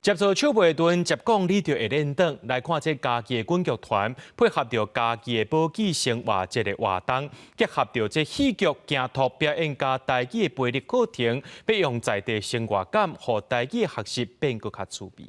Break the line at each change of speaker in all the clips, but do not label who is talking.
接受手背顿接讲，你就会练等来看这家己的滚剧团，配合着家己的保己生活节的活动，结合着这戏剧、镜头表演加台语的培力课程，要用在地生活感，和台语的学习变更较趣味。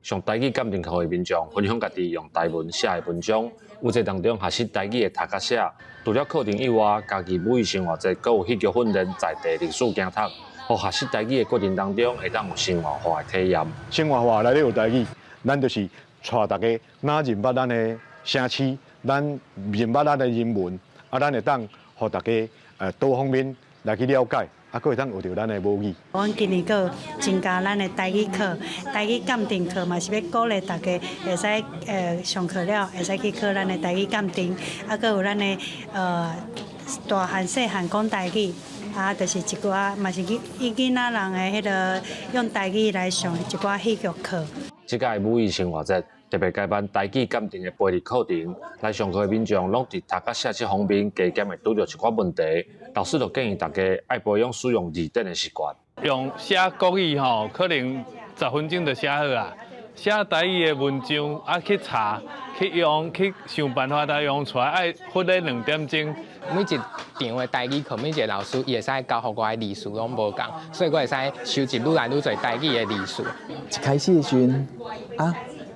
上台语鉴定课的民众分享家己用台文写的文章，有这当中学习台语的读甲写。除了课程以外，家己母语生活节，阁有戏剧训练在地历史镜读。和学习台语的过程当中，会当有生活化的体验。
生活化来咧有台语，咱就是带大家哪认捌咱的城市，咱认捌咱的人文，咱会当互大家多方面来去了解，佫会当学着咱的母语。
阮今年佫增加咱的台语课，台语鉴定课嘛是要鼓励大家会使上课了，会使去考咱的台语鉴定，佫有咱的大汉细汉讲台语。就是一寡嘛是囡仔人的迄个用台语来上一寡戏剧课。
这届母语生活节特别举办台语鉴定的培力课程，来上课的民众拢伫读甲写这方面加减会拄着一寡问题，老师就建议大家爱培养使用字典的习惯。
用写国语吼，可能10分钟就写好啊。写台语的文章去查、去用、去想办法来用出来，爱训练2点钟。
每一场的台语课，每一个老师伊会使教互我的字数拢无共，所以我会使收集愈来愈侪台语的字数。
一开始的时阵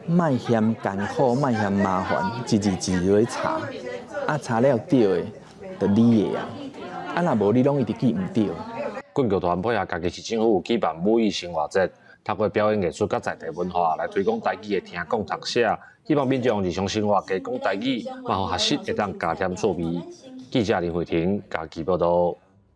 莫嫌艰苦，莫嫌麻烦，一字落去查，查了对的，就你的啊。若无你拢一直记唔对。
滚剧团配合家己市政府举办母语生活节，透过表演艺术甲在地文化来推广台语的听讲读写，希望民众日常生活加讲台语，嘛互学习会当加添趣味。记者林慧婷，家己报道。